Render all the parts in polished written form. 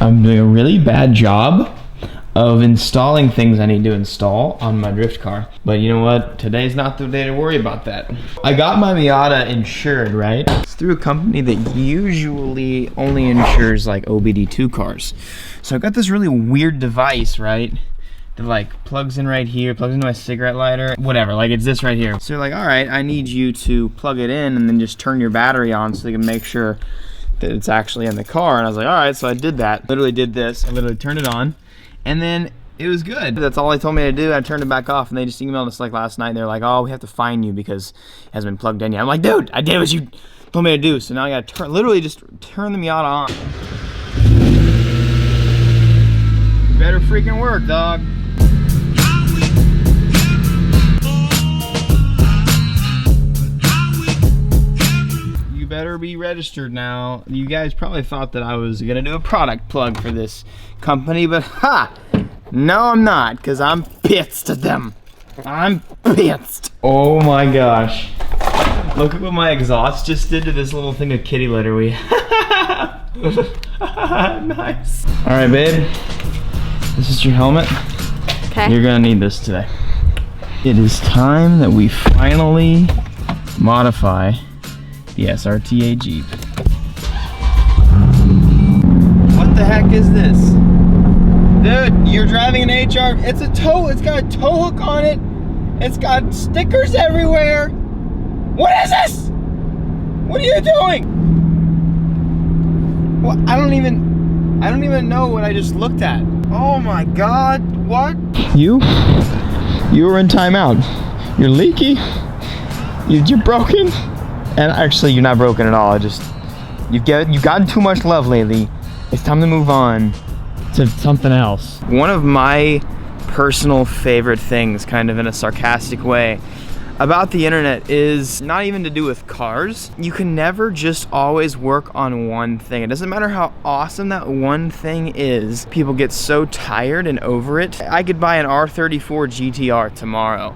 I'm doing a really bad job of installing things I need to install on my drift car. But you know what? Today's not the day to worry about that. I got my Miata insured, right? It's through a company that usually only insures like OBD2 cars. So I got this really weird device, right? That like plugs in right here, plugs into my cigarette lighter, whatever, like it's this right here. So like, all right, I need you to plug it in and then just turn your battery on so they can make sure that it's actually in the car. And I was like, all right, so I did that. Literally did this, I literally turned it on. And then it was good. That's all they told me to do. I turned it back off and they just emailed us like last night. And they're like, oh, we have to fine you because it hasn't been plugged in yet. I'm like, dude, I did what you told me to do. So now I gotta literally just turn the Miata on. You better freaking work, dog. You better be registered now. You guys probably thought that I was gonna do a product plug for this company, but ha! No, I'm not, because I'm pissed at them. I'm pissed. Oh my gosh. Look at what my exhaust just did to this little thing of kitty litter we have. Nice. All right, babe. This is your helmet. Okay. You're gonna need this today. It is time that we finally modify the SRT8 Jeep. What the heck is this? Dude, you're driving an HR, it's a tow, it's got a tow hook on it. It's got stickers everywhere. What is this? What are you doing? Well, I don't even know what I just looked at. Oh my God, what? You were in timeout. You're leaky, you're broken. And actually, you're not broken at all. You've gotten too much love lately. It's time to move on to something else. One of my personal favorite things, kind of in a sarcastic way, about the internet is not even to do with cars. You can never just always work on one thing. It doesn't matter how awesome that one thing is. People get so tired and over it. I could buy an R34 GTR tomorrow.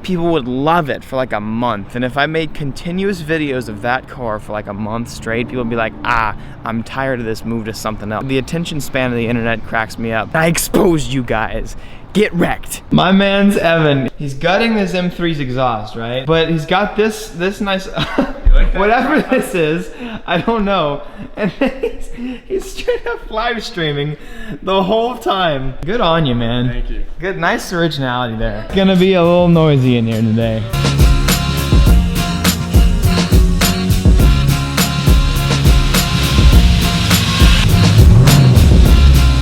People would love it for like a month. And if I made continuous videos of that car for like a month straight, people would be like, ah, I'm tired of this, move to something else. The attention span of the internet cracks me up. I exposed you guys. Get wrecked. My man's Evan. He's gutting this M3's exhaust, right? But he's got this nice, whatever this is, I don't know. And he's straight up live streaming the whole time. Good on you, man. Thank you. Good, nice originality there. It's gonna be a little noisy in here today.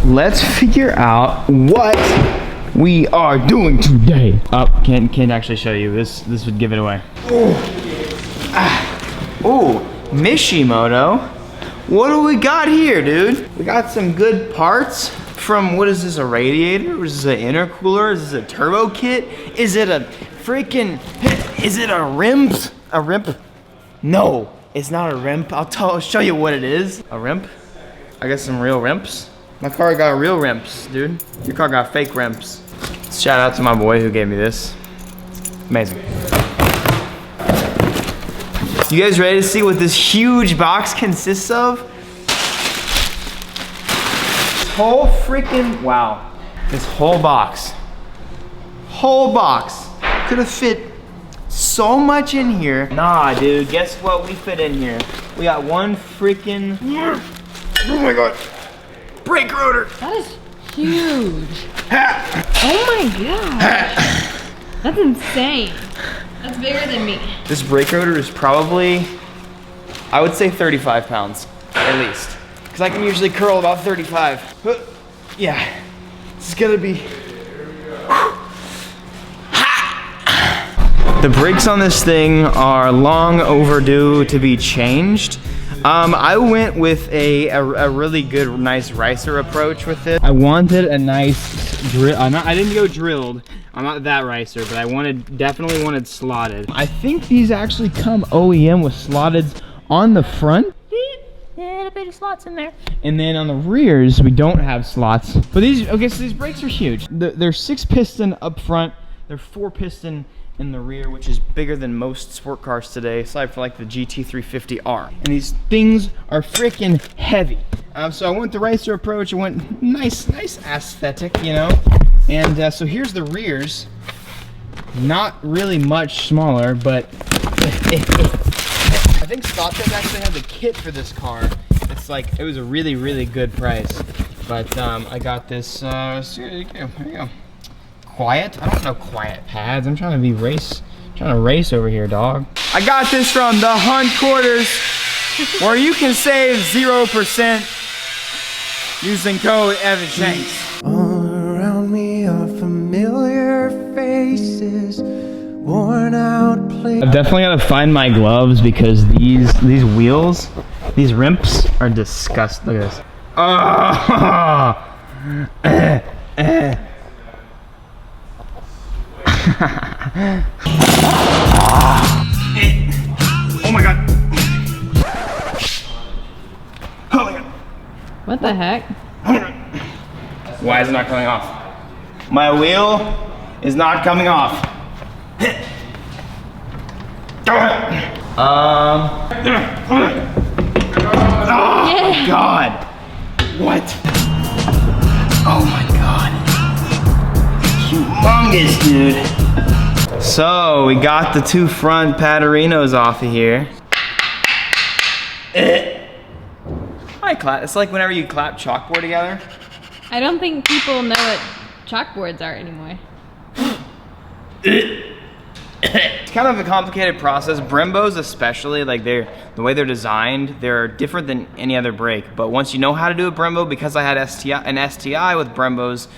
Let's figure out what we are doing today. Oh, can't actually show you. This would give it away. Oh, Mishimoto. What do we got here, dude? We got some good parts from, what is this, a radiator? Is this an intercooler? Is this a turbo kit? Is it a freaking, is it a rim? A rim? No, it's not a rim. I'll show you what it is. A rim? I got some real rims. My car got real rims, dude. Your car got fake rims. Shout out to my boy who gave me this. Amazing. You guys ready to see what this huge box consists of? This whole freaking, wow. This whole box could have fit so much in here. Nah, dude, guess what we fit in here? We got one freaking, oh my God, brake rotor. That is huge. Oh my God. That's insane. That's bigger than me. This brake rotor is probably, I would say 35 pounds, at least. Because I can usually curl about 35. Yeah, this is gonna be. The brakes on this thing are long overdue to be changed. I went with a really good, nice ricer approach with it. I wanted a nice drill. I didn't go drilled. I'm not that ricer, but I definitely wanted slotted. I think these actually come OEM with slotted on the front. Little bit of slots in there. And then on the rears, we don't have slots. But these, okay, so these brakes are huge. They're 6-piston up front. They're 4-piston in the rear, which is bigger than most sport cars today, aside for like the GT350R. And these things are freaking heavy. So I went the racer approach. I went nice aesthetic, you know. And so here's the rears. Not really much smaller, but I think SRT8 actually has a kit for this car. It's like, it was a really good price. But I got this, here you go. Quiet? I don't know quiet pads. I'm trying to race over here, dog. I got this from the Hunt Quarters, where you can save 0% using code Evan Shanks. All around me are familiar faces, worn out places. I've definitely got to find my gloves because these wheels, these rimps are disgusting. Look at this. Oh my god. Oh my god. What the heck? Why is it not coming off? My wheel is not coming off. Oh my god. What? Oh my god. Humongous, dude. So we got the two front Patarinos off of here. I clap. It's like whenever you clap chalkboard together. I don't think people know what chalkboards are anymore. It's kind of a complicated process. Brembos especially, like the way they're designed, they're different than any other brake. But once you know how to do a Brembo, because I had an STI with Brembos,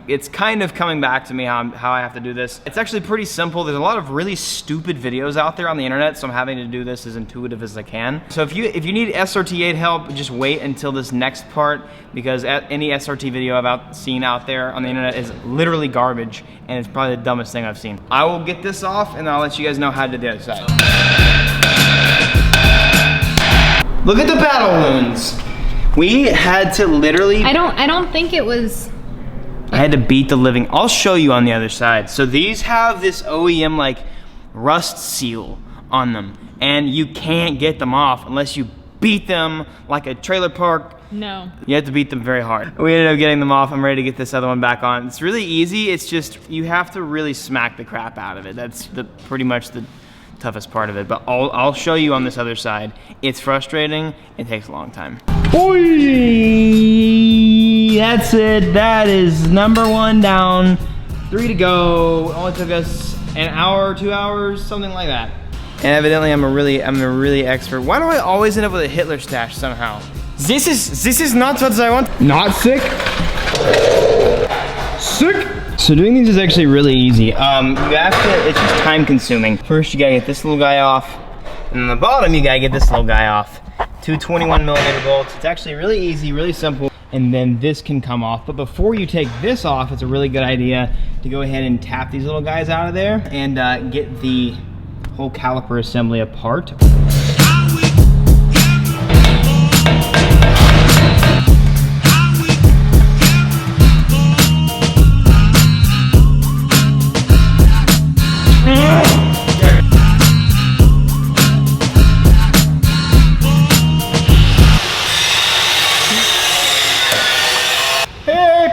it's kind of coming back to me how I have to do this. It's actually pretty simple. There's a lot of really stupid videos out there on the internet, so I'm having to do this as intuitive as I can. So if you need SRT8 help, just wait until this next part, because any SRT video I've seen out there on the internet is literally garbage, and it's probably the dumbest thing I've seen. I will get this off, and I'll let you guys know how to do the other side. Look at the battle wounds. We had to literally... I don't think it was... I had to beat the living. I'll show you on the other side. So these have this OEM like rust seal on them, and you can't get them off unless you beat them like a trailer park. No. You have to beat them very hard. We ended up getting them off. I'm ready to get this other one back on. It's really easy. It's just you have to really smack the crap out of it. That's pretty much the toughest part of it. But I'll show you on this other side. It's frustrating. It takes a long time. Boy, that's it. That is number one down. 3 to go. It only took us an hour, 2 hours, something like that. And evidently I'm a really expert. Why do I always end up with a Hitler stash somehow? This is not what I want. Not sick. Sick. So doing these is actually really easy. You have to, it's just time consuming. First you gotta get this little guy off. And on the bottom you gotta get this little guy off. 2 21mm bolts. It's actually really easy, really simple. And then this can come off. But before you take this off, it's a really good idea to go ahead and tap these little guys out of there and get the whole caliper assembly apart.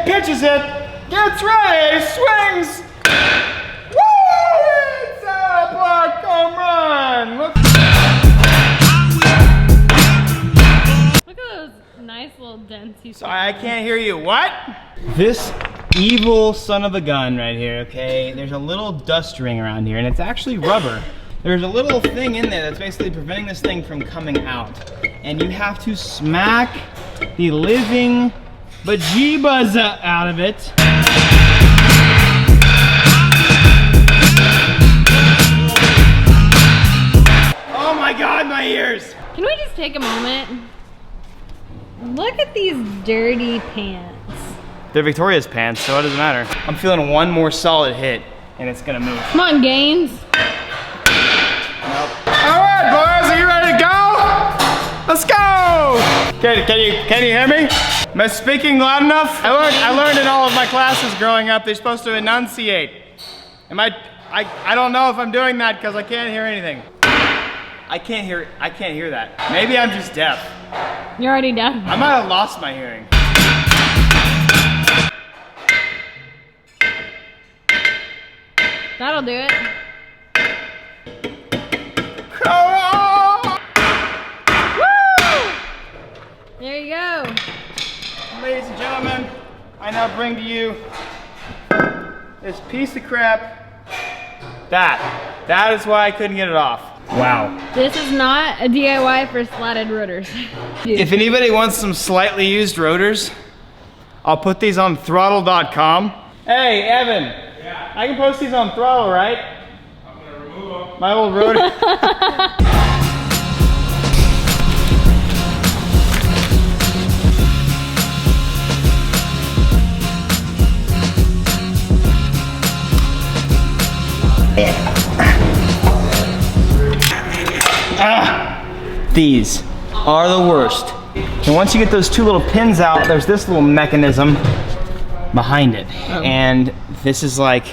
Pitches it, gets ready, swings. Woo! It's a block home run. Look at those nice little dents you Sorry, I can't hear you. What? This evil son of a gun right here, okay? There's a little dust ring around here, and it's actually rubber. There's a little thing in there that's basically preventing this thing from coming out. And you have to smack the living bejeebas out of it. Oh my god, my ears! Can we just take a moment? Look at these dirty pants. They're Victoria's pants, so it doesn't matter. I'm feeling one more solid hit, and it's gonna move. Come on, Gaines. Nope. Alright, boys, are you ready to go? Let's go! Can you hear me? Am I speaking loud enough? I learned in all of my classes growing up, they're supposed to enunciate. I don't know if I'm doing that because I can't hear anything. I can't hear that. Maybe I'm just deaf. You're already deaf. I might have lost my hearing. That'll do it. Woo! There you go. Ladies and gentlemen, I now bring to you this piece of crap. That is why I couldn't get it off. Wow. This is not a DIY for slatted rotors. If anybody wants some slightly used rotors, I'll put these on throttle.com. Hey, Evan. Yeah. I can post these on Throttle, right? I'm gonna remove them. My old rotor. These are the worst. And once you get those two little pins out, there's this little mechanism behind it. And this is like,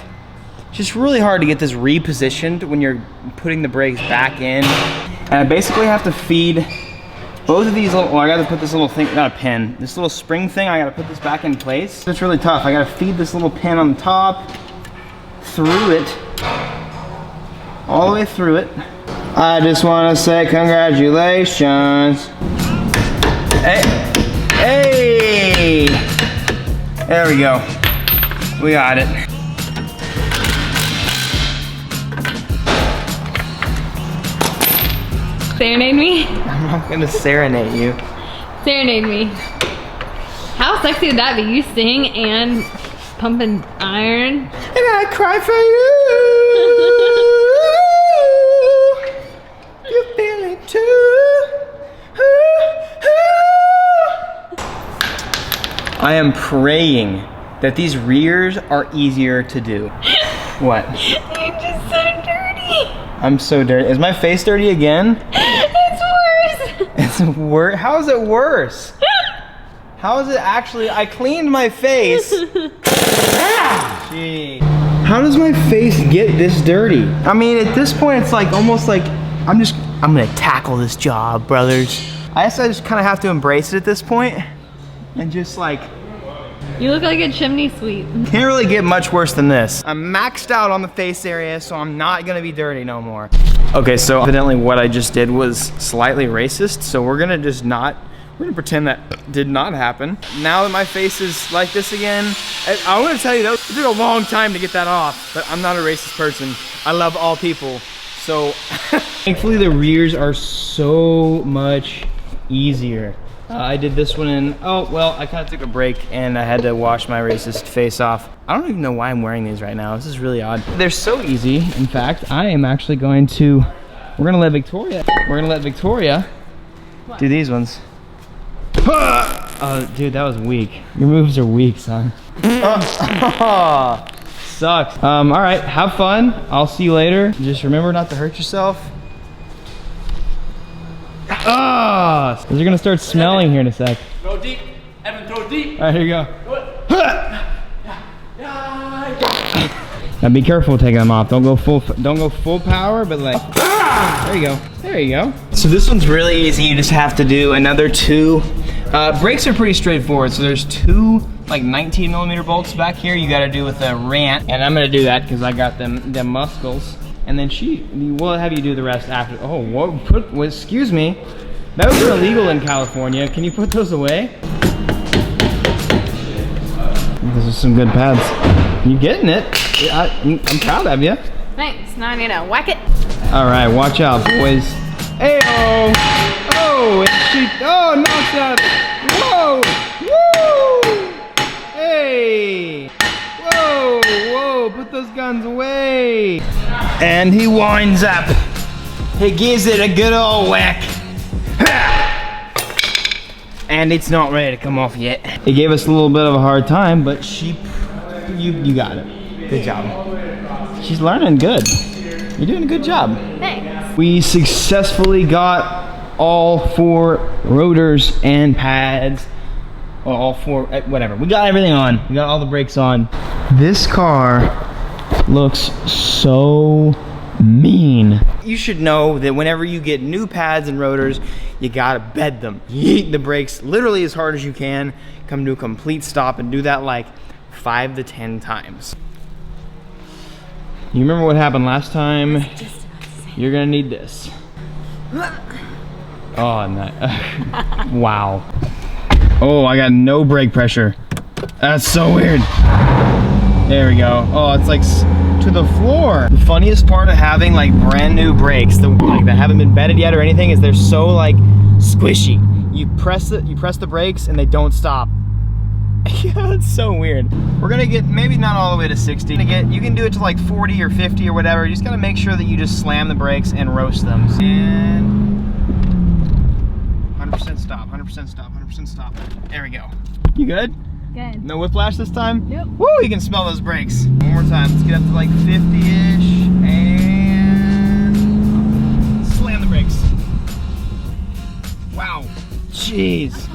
just really hard to get this repositioned when you're putting the brakes back in. And I basically have to feed both of these little, well, I gotta put this little thing, not a pin, this little spring thing, I gotta put this back in place. It's really tough. I gotta feed this little pin on the top, through it, all the way through it. I just want to say congratulations. Hey, hey! There we go. We got it. Serenade me? I'm not gonna serenade you. Serenade me. How sexy would that be? You sing and pumping iron. And I cry for you. You feel it too. I am praying that these rears are easier to do. What? You're just so dirty. I'm so dirty. Is my face dirty again? It's worse. It's worse. How is it worse? How is it actually? I cleaned my face. Gee. How does my face get this dirty? I mean, at this point, it's like almost like I'm gonna tackle this job, brothers. I guess I just kind of have to embrace it at this point and just like. You look like a chimney sweep. Can't really get much worse than this. I'm maxed out on the face area, so I'm not gonna be dirty no more. Okay, so evidently what I just did was slightly racist, so we're gonna pretend that did not happen. Now that my face is like this again, I want to tell you that it took a long time to get that off, but I'm not a racist person. I love all people, so. Thankfully the rears are so much easier. I did this one in, oh, well, I kind of took a break and I had to wash my racist face off. I don't even know why I'm wearing these right now. This is really odd. They're so easy. In fact, I am actually going to, we're gonna let Victoria do these ones. Oh, dude, that was weak. Your moves are weak, son. Sucks. All right, have fun. I'll see you later. Just remember not to hurt yourself. Those are gonna start smelling here in a sec. Go deep, Evan, throw deep. All right, here you go. Do it. Now be careful taking them off. Don't go full power, but like, there you go. There you go. So this one's really easy. You just have to do another two. Brakes are pretty straightforward. So there's two like 19mm bolts back here. You got to do with a rant, and I'm gonna do that because I got them muscles. And then we'll have you do the rest after. Oh, whoa, excuse me. Those are illegal in California. Can you put those away? Those are some good pads. You getting it? I'm proud of you. Thanks. Now I need to whack it. All right, watch out, boys. Hey-oh. Oh, and knocks out. Whoa, woo. Hey. Whoa, put those guns away. And he winds up. He gives it a good old whack. And it's not ready to come off yet. It gave us a little bit of a hard time, but you got it. Good job. She's learning good. You're doing a good job. Thanks. We successfully got all 4 rotors and pads. Well, all 4, whatever. We got everything on. We got all the brakes on. This car looks so mean. You should know that whenever you get new pads and rotors, you gotta bed them. Yeet the brakes literally as hard as you can, come to a complete stop, and do that like 5 to 10 times. You remember what happened last time? You're gonna need this. Oh, nice. Wow. Oh, I got no brake pressure. That's so weird. There we go. Oh, it's like to the floor. The funniest part of having like brand new brakes that haven't been bedded yet or anything is they're so like squishy. You press the brakes and they don't stop. Yeah, it's so weird. We're gonna get maybe not all the way to 60. You can do it to like 40 or 50 or whatever. You just gotta make sure that you just slam the brakes and roast them. And 100% stop, 100% stop, 100% stop. There we go. You good? Good. No whiplash this time? Nope. Woo, you can smell those brakes. One more time. Let's get up to like 50-ish and slam the brakes. Wow. Jeez.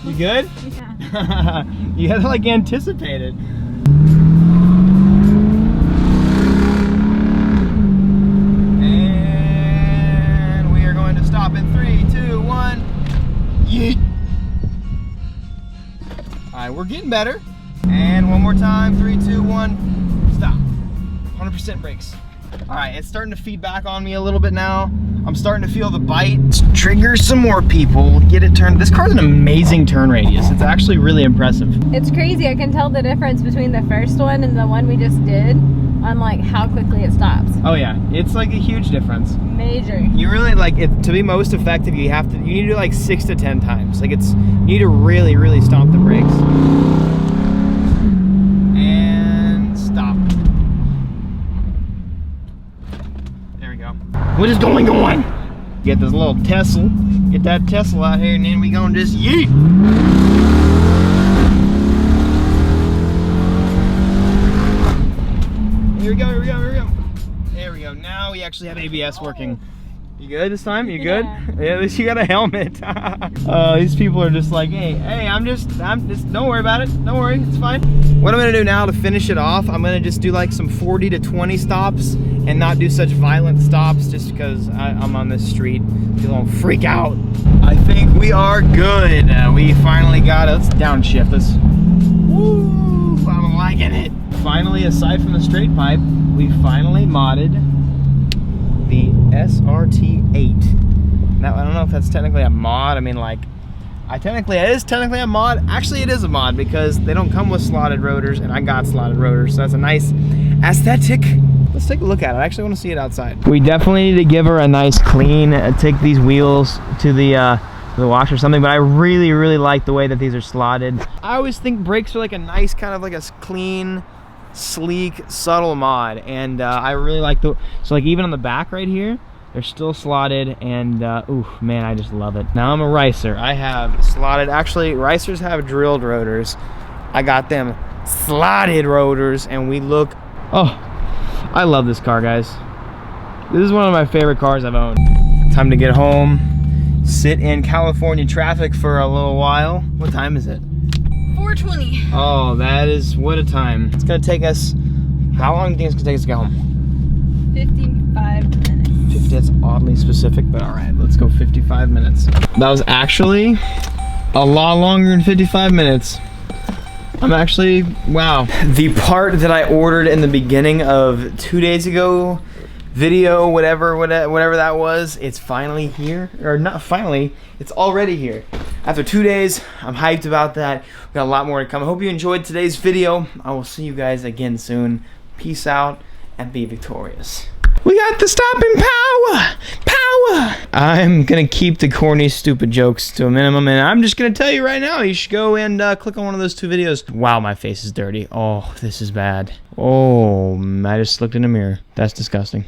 You good? Yeah. You had to like anticipate it. And we are going to stop in 3, 2, 1. Yeet. All right, we're getting better. And one more time, 3, 2, 1, stop. 100% brakes. All right, it's starting to feed back on me a little bit now. I'm starting to feel the bite. Let's trigger some more people, get it turned. This car's an amazing turn radius. It's actually really impressive. It's crazy. I can tell the difference between the first one and the one we just did on like how quickly it stops. Oh yeah, it's like a huge difference. Major. You really like it to be most effective. You need to do like 6 to 10 times. Like you need to really, really stomp the brakes. And stop. There we go. What is going on? Get this little Tesla. Get that Tesla out here, and then we gonna just yeet. Here we go, here we go, here we go. There we go. Now we actually have ABS working. You good this time? You good? Yeah, at least you got a helmet. These people are just like, hey, I'm just, don't worry about it. Don't worry, it's fine. What I'm gonna do now to finish it off, I'm gonna just do like some 40 to 20 stops and not do such violent stops just because I'm on this street. People don't freak out. I think we are good. We finally got it. Let's downshift this. Woo, I'm liking it. Finally, aside from the straight pipe, we finally modded the SRT8. Now, I don't know if that's technically a mod. I mean, like, it is technically a mod. Actually, it is a mod because they don't come with slotted rotors, and I got slotted rotors, so that's a nice aesthetic. Let's take a look at it. I actually want to see it outside. We definitely need to give her a nice clean, take these wheels to the wash or something, but I really, really like the way that these are slotted. I always think brakes are like a nice kind of like a clean, sleek, subtle mod, and I really like so like even on the back right here, they're still slotted, and ooh, man, I just love it. Now I'm a ricer. I have slotted, actually ricers have drilled rotors. I got them slotted rotors, and we look, oh, I love this car, guys. This is one of my favorite cars I've owned. Time to get home, sit in California traffic for a little while. What time is it? 4:20. Oh, that is, what a time. It's gonna take us, how long do you think it's gonna take us to get home? 55 minutes. 50, that's oddly specific, but all right, let's go 55 minutes. That was actually a lot longer than 55 minutes. I'm actually, wow. The part that I ordered in the beginning of 2 days ago, video, whatever that was, it's finally here. Or not finally, it's already here. After 2 days, I'm hyped about that. We got a lot more to come. I hope you enjoyed today's video. I will see you guys again soon. Peace out and be victorious. We got the stopping power! Power! I'm gonna keep the corny, stupid jokes to a minimum, and I'm just gonna tell you right now, you should go and click on one of those 2 videos. Wow, my face is dirty. Oh, this is bad. Oh, I just looked in a mirror. That's disgusting.